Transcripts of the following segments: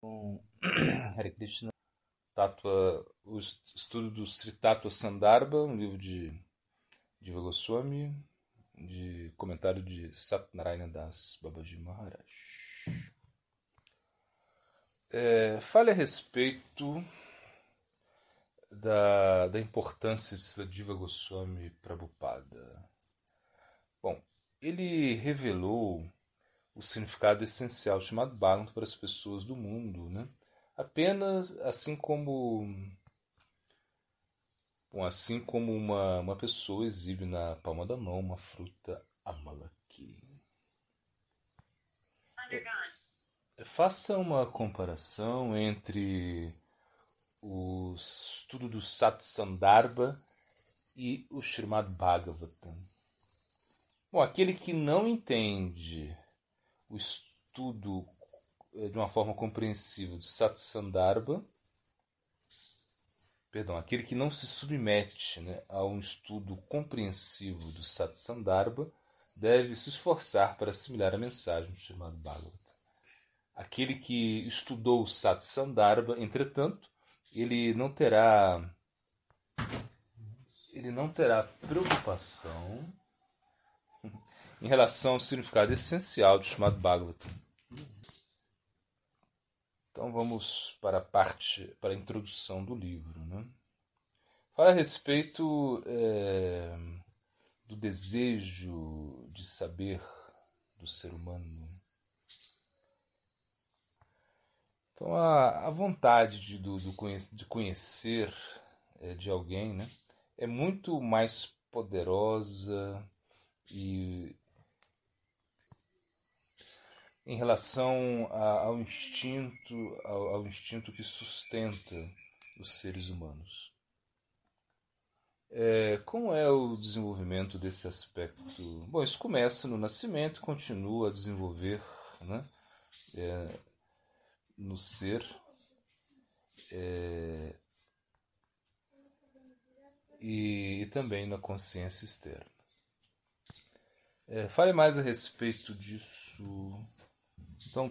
com Hare Krishna, o estudo do Sri Tattva Sandarbha, um livro de Jiva Goswami, de comentário de Satnarayana Das Babaji Maharaj. Fale a respeito da importância de Sri Jiva Goswami Prabhupada. Bom, ele revelou o significado essencial do chamado Bhagavatam para as pessoas do mundo, né? Apenas assim como uma pessoa exibe na palma da mão uma fruta amalaki. Faça uma comparação entre o estudo do Satsandarbha e o Srimad Bhagavatam. Bom, aquele que não entende o estudo de uma forma compreensível do Satsandarbha, aquele que não se submete, né, a um estudo compreensivo do Satsandarbha, deve se esforçar para assimilar a mensagem do Srimad Bhagavatam. Aquele que estudou o Satsandarbha, entretanto, ele não terá preocupação em relação ao significado essencial do Srimad Bhagavatam. Então vamos para a introdução do livro, né? Fala a respeito do desejo de saber do ser humano. Então a vontade de conhecer de alguém, né, é muito mais poderosa e em relação ao instinto que sustenta os seres humanos. Como é o desenvolvimento desse aspecto? Bom, isso começa no nascimento e continua a desenvolver, né, no ser, e também na consciência externa. Fale mais a respeito disso. Então,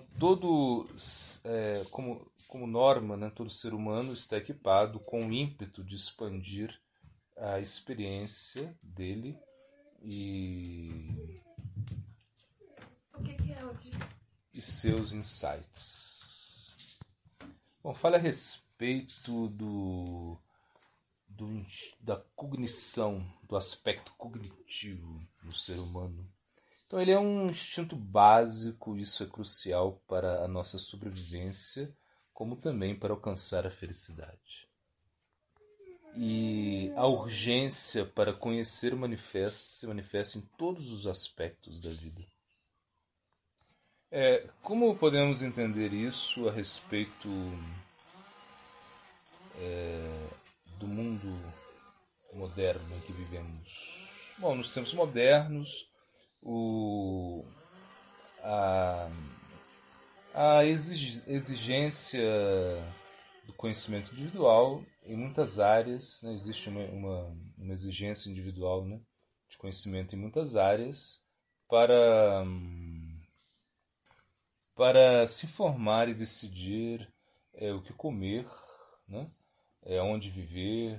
como norma, né, todo ser humano está equipado com o ímpeto de expandir a experiência dele e seus insights. Bom, fale a respeito da cognição, do aspecto cognitivo do ser humano. Então ele é um instinto básico, isso é crucial para a nossa sobrevivência, como também para alcançar a felicidade. E a urgência para conhecer se manifesta em todos os aspectos da vida. Como podemos entender isso a respeito do mundo moderno em que vivemos? Bom, nos tempos modernos, a exigência do conhecimento individual em muitas áreas, né, existe uma exigência individual, né, de conhecimento em muitas áreas para se informar e decidir o que comer, né, onde viver,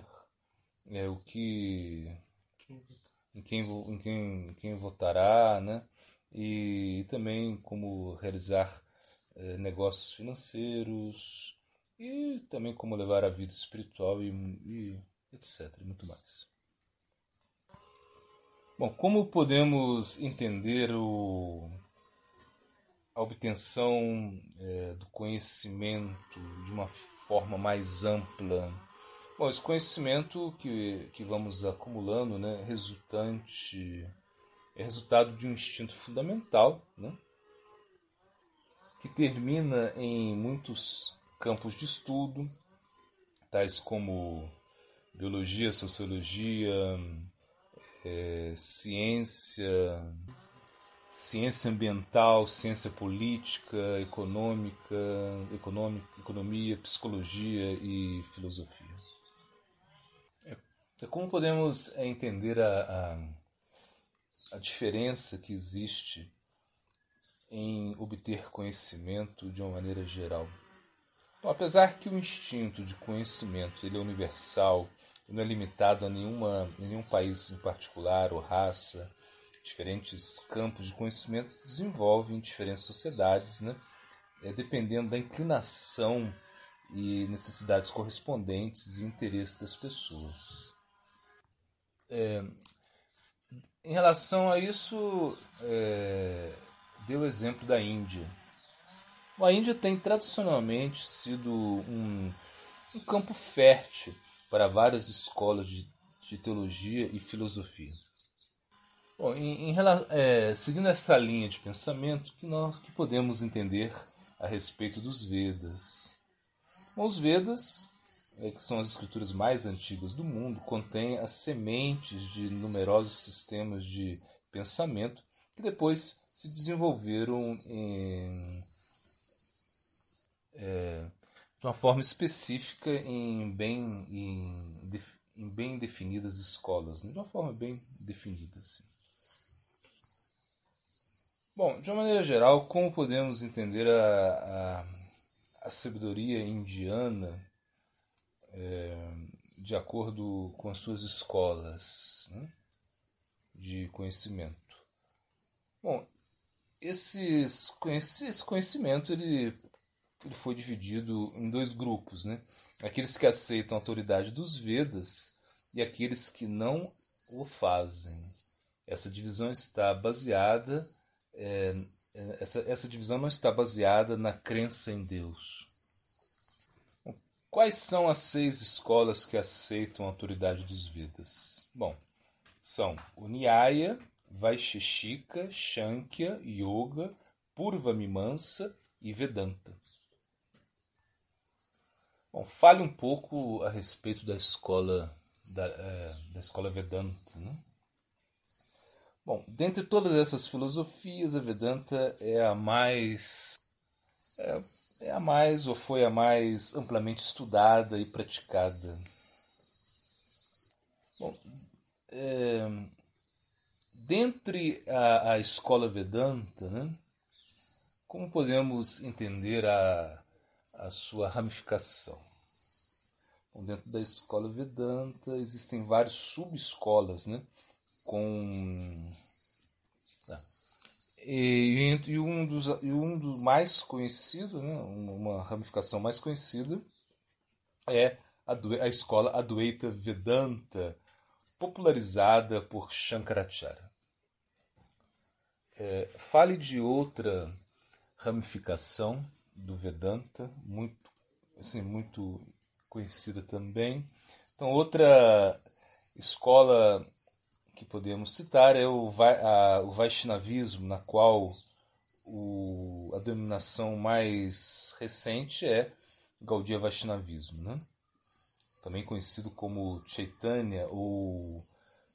em quem votará, né, e também como realizar negócios financeiros e também como levar a vida espiritual e etc. e muito mais. Bom, como podemos entender a obtenção do conhecimento de uma forma mais ampla? Bom, esse conhecimento que vamos acumulando, né, é resultado de um instinto fundamental, né, que termina em muitos campos de estudo, tais como biologia, sociologia, ciência ambiental, ciência política, economia, psicologia e filosofia. Como podemos entender a diferença que existe em obter conhecimento de uma maneira geral? Então, apesar que o instinto de conhecimento ele é universal, não é limitado a nenhum país em particular ou raça, diferentes campos de conhecimento se desenvolvem em diferentes sociedades, né? Dependendo da inclinação e necessidades correspondentes e interesses das pessoas. Em relação a isso, deu o exemplo da Índia. A Índia tem tradicionalmente sido um campo fértil para várias escolas de teologia e filosofia. Bom, seguindo essa linha de pensamento, que podemos entender a respeito dos Vedas? Bom, os Vedas, que são as escrituras mais antigas do mundo, contêm as sementes de numerosos sistemas de pensamento que depois se desenvolveram de uma forma específica em bem definidas escolas, né? De uma forma bem definida. Assim. Bom, de uma maneira geral, como podemos entender a sabedoria indiana de acordo com as suas escolas, né, de conhecimento? Bom, esse conhecimento ele foi dividido em dois grupos, né? Aqueles que aceitam a autoridade dos Vedas e aqueles que não o fazem. Essa divisão está baseada essa divisão não está baseada na crença em Deus. Quais são as 6 escolas que aceitam a autoridade dos Vedas? Bom, são o Nyaya, Vaisheshika, Shankya, Yoga, Purva Mimamsa e Vedanta. Bom, fale um pouco a respeito da escola Vedanta, né? Bom, dentre todas essas filosofias, a Vedanta é a mais ou foi a mais amplamente estudada e praticada. Bom, dentre a escola Vedanta, né, como podemos entender a sua ramificação? Bom, dentro da escola Vedanta existem várias subescolas, né, e um dos mais conhecidos, né, uma ramificação mais conhecida é a escola Advaita Vedanta, popularizada por Shankaracharya. Fale de outra ramificação do Vedanta, muito conhecida também. Então, outra escola que podemos citar é o Vaishnavismo, na qual a denominação mais recente é Gaudiya Vaishnavismo, né? Também conhecido como Chaitanya ou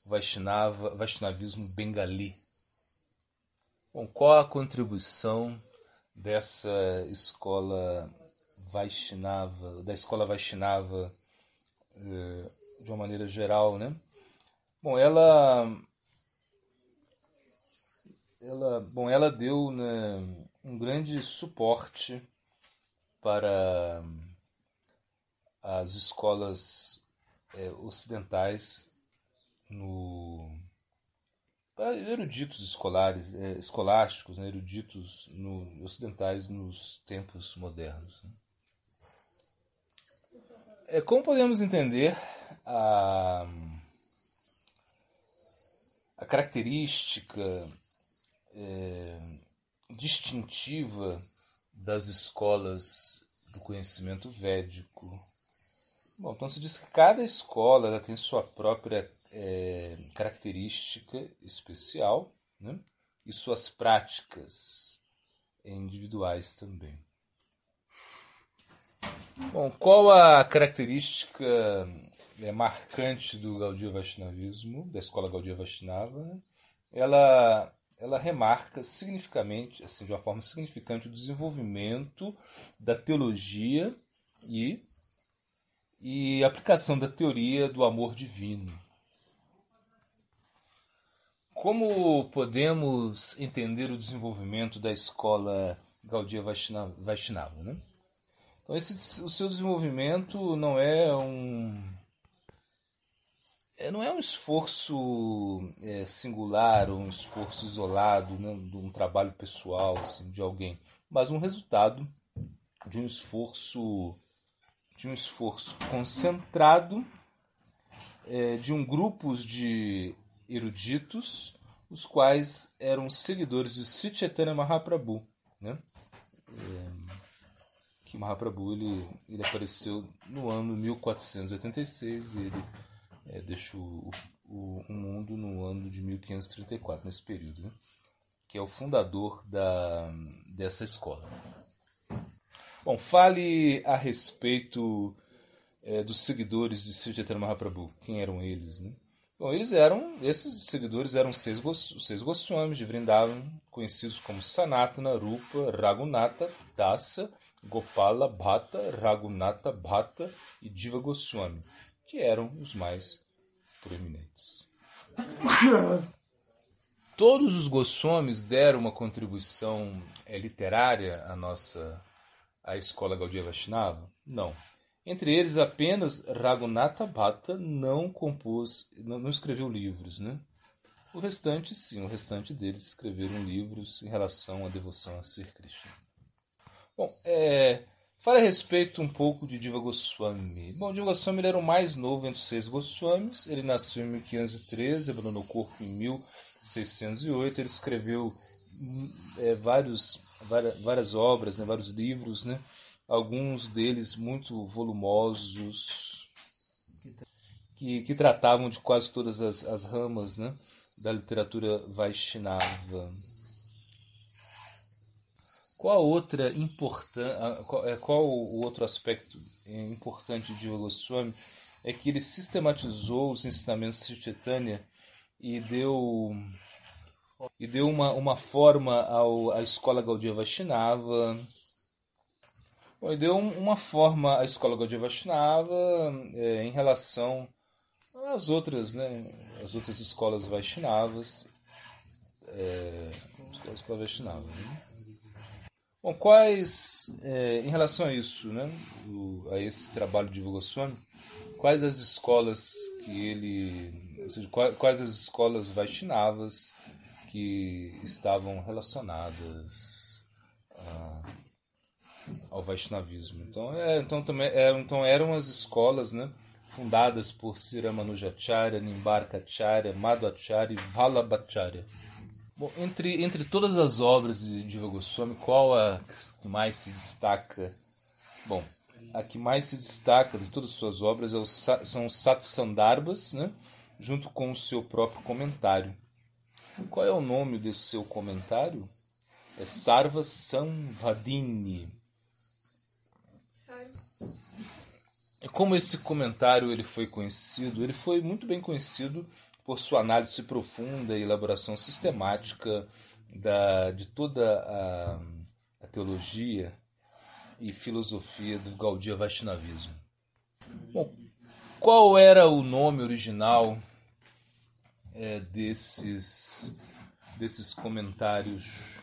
Vaishnavismo Bengali. Bom, qual a contribuição dessa escola Vaishnava, de uma maneira geral, né? Bom, ela deu, né, um grande suporte para as escolas ocidentais, para eruditos escolásticos, né, eruditos ocidentais nos tempos modernos. Né? Como podemos entender a característica distintiva das escolas do conhecimento védico? Bom, então se diz que cada escola ela tem sua própria característica especial, né? E suas práticas individuais também. Bom, qual a característica marcante do Gaudiya Vaishnavismo, da escola Gaudiya Vaishnava? Né? Ela remarca significativamente, assim, de uma forma significante, o desenvolvimento da teologia e a aplicação da teoria do amor divino. Como podemos entender o desenvolvimento da escola Gaudiya Vaishnava? Né? Então, o seu desenvolvimento não é um esforço singular, um esforço isolado, né, de um trabalho pessoal assim, de alguém, mas um resultado de um esforço concentrado de um grupo de eruditos, os quais eram seguidores de Sri Chaitanya Mahaprabhu, né? Que Mahaprabhu ele apareceu no ano 1486 e ele deixou o mundo no ano de 1534, nesse período, né? Que é o fundador dessa escola. Bom, fale a respeito dos seguidores de Sri Chaitanya Mahaprabhu. Quem eram eles, né? Bom, esses seguidores eram os seis Goswamis de Vrindavan, conhecidos como Sanatana, Rupa, Raghunatha, Dasa, Gopala, Bhatta, Raghunatha, Bhatta e Jiva Goswami, que eram os mais proeminentes. Todos os Goswamis deram uma contribuição literária à escola Gaudiya Vaishnava? Não. Entre eles, apenas Raghunatha Bhatta não escreveu livros, né? O restante, sim, o restante deles escreveram livros em relação à devoção a Sri Krishna. Bom, fale a respeito um pouco de Jiva Goswami. Bom, Jiva Goswami ele era o mais novo entre os 6 Goswamis. Ele nasceu em 1513, abandonou o corpo em 1608. Ele escreveu várias obras, né, vários livros, né? Alguns deles muito volumosos, que tratavam de quase todas as ramas, né, da literatura Vaishnava. Qual o outro aspecto importante de Jiva Goswami é que ele sistematizou os ensinamentos de Sri Chaitanya e deu uma forma à escola Gaudiya Vaishnava. Bom, e deu uma forma à escola Gaudiya Vaishnava em relação às outras, né, as outras escolas Vaishnavas. Escola Vaishnava, né? Bom, em relação a isso, né, a esse trabalho de Jiva Goswami, quais as escolas ou seja, quais as escolas Vaishnavas que estavam relacionadas ao Vaishnavismo? Então eram as escolas, né, fundadas por Sri Ramanujacharya, Nimbarkacharya, Madhvacharya e Vallabhacharya. Bom, entre todas as obras de Jiva Goswami, qual a que mais se destaca? Bom, a que mais se destaca de todas as suas obras são os Satsandarbhas, né, junto com o seu próprio comentário. Qual é o nome desse seu comentário? É Sarva Samvadini. Como esse comentário ele foi conhecido? Ele foi muito bem conhecido por sua análise profunda e elaboração sistemática de toda a teologia e filosofia do Gaudiya Vaishnavismo. Bom, qual era o nome original desses comentários?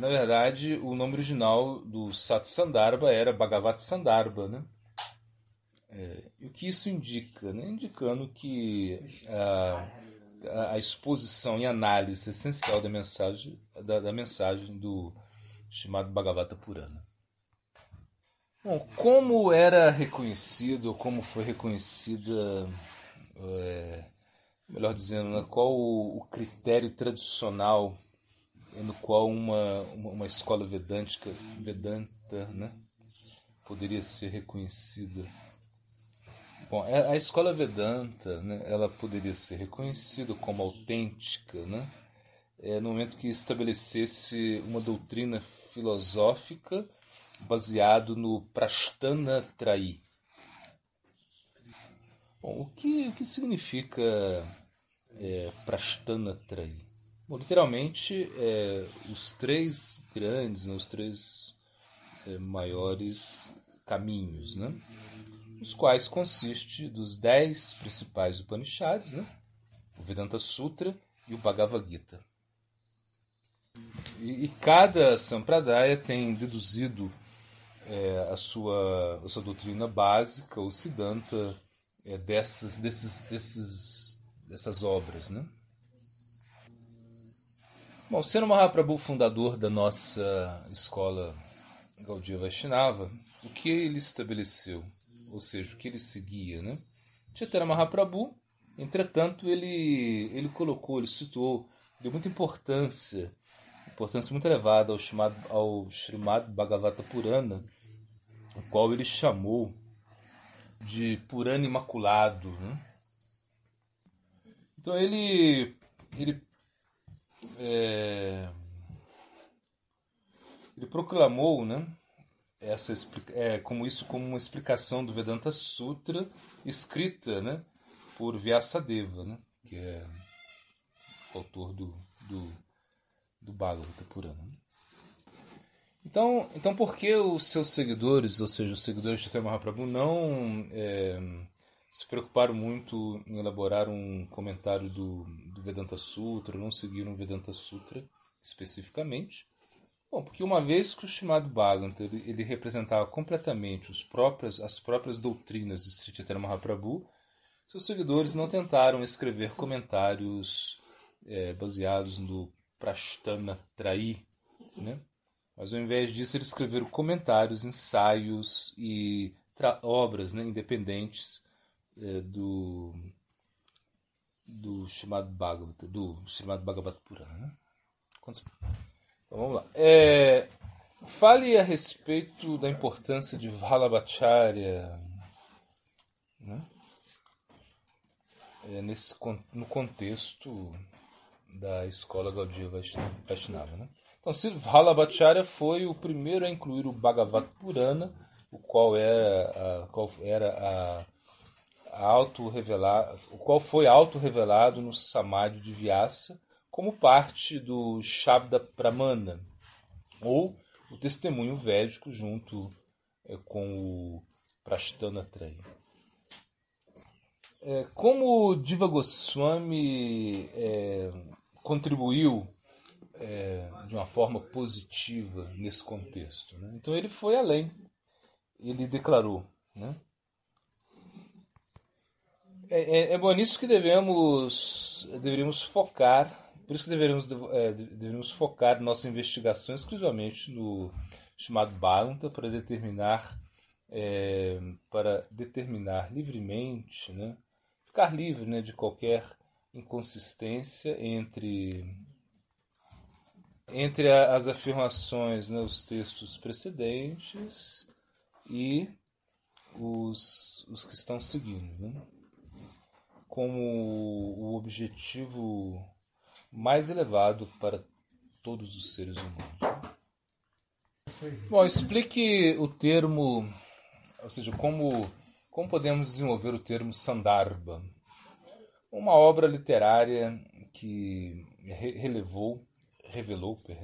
Na verdade, o nome original do Satsandarbha era Bhagavat Sandarbha, né? E o que isso indica? Né? Indicando que a exposição e análise essencial da mensagem do chamado Bhagavata Purana. Bom, como era reconhecido, ou como foi reconhecida, melhor dizendo, né, qual o critério tradicional no qual uma escola Vedanta, né, poderia ser reconhecida? Bom, a escola Vedanta, né, ela poderia ser reconhecida como autêntica, né, no momento que estabelecesse uma doutrina filosófica baseado no Prasthana-trayi. Bom, o que significa Prasthana-trayi? Bom, literalmente, os 3 grandes, né, os 3 maiores caminhos, né, os quais consiste dos 10 principais Upanishads, né, o Vedanta Sutra e o Bhagavad Gita. E cada Sampradaya tem deduzido a sua doutrina básica, o Siddhanta, dessas obras, né? Bom, sendo Mahaprabhu fundador da nossa escola Gaudiya Vaishnava, o que ele estabeleceu, ou seja, o que ele seguia, né? Chaitanya Mahaprabhu, entretanto, ele situou, deu muita importância muito elevada ao Srimad Bhagavata Purana, o qual ele chamou de Purana Imaculado, né? Então ele proclamou, né, como uma explicação do Vedanta Sutra escrita, né, por Vyasadeva, né, que é o autor do Bhagavata Purana. Então por que os seus seguidores, ou seja, os seguidores de Chaitanya Mahaprabhu, não se preocuparam muito em elaborar um comentário do Vedanta Sutra, não seguiram o Vedanta Sutra especificamente? Bom, porque uma vez que o Srimad Bhagavatam ele representava completamente as próprias doutrinas de Sri Chaitanya Mahaprabhu, seus seguidores não tentaram escrever comentários baseados no Prasthana Trayi, né? Mas ao invés disso eles escreveram comentários, ensaios e obras, né, independentes do Srimad Bhagavata Purana, né? Então vamos lá. Fale a respeito da importância de Vallabhacharya, né? No contexto da escola Gaudiya Vaishnava, né? Então, Vallabhacharya foi o primeiro a incluir o Bhagavata Purana, o qual foi auto-revelado no Samadhi de Vyasa como parte do Shabda Pramana, ou o testemunho védico junto com o Prasthana Trayi. Como Diva Goswami contribuiu de uma forma positiva nesse contexto, né? Então ele foi além, ele declarou, né? É bom nisso que deveríamos focar, por isso que deveríamos focar nossa investigação exclusivamente no chamado Bhagavata para determinar livremente, né? Ficar livre, né, de qualquer inconsistência entre as afirmações, né, os textos precedentes e os que estão seguindo, né, como o objetivo mais elevado para todos os seres humanos. Bom, explique o termo, ou seja, como podemos desenvolver o termo Sandarbha, uma obra literária que revelou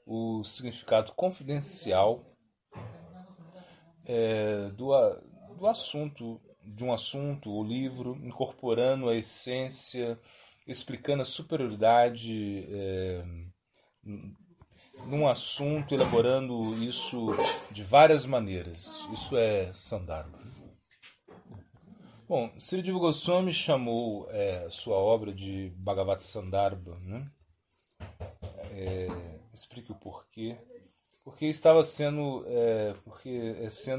o significado confidencial do assunto, de um assunto ou livro, incorporando a essência, explicando a superioridade num assunto, elaborando isso de várias maneiras. Isso é Sandarbha. Bom, Sri Diva Goswami chamou sua obra de Bhagavata Sandarbha, né? Explique o porquê. Porque sendo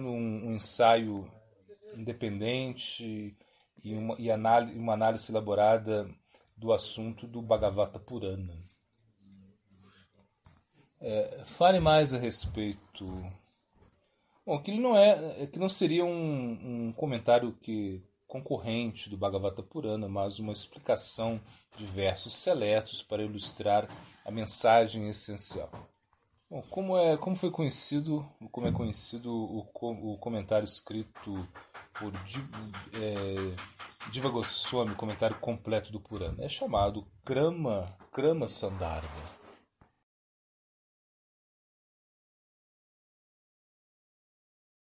um ensaio independente e uma análise elaborada do assunto do Bhagavata Purana. Fale mais a respeito. Bom, que não seria um comentário concorrente do Bhagavata Purana, mas uma explicação de versos seletos para ilustrar a mensagem essencial. Bom, como é conhecido o comentário escrito por Diva Goswami, comentário completo do Purana? É chamado Krama Sandarbha.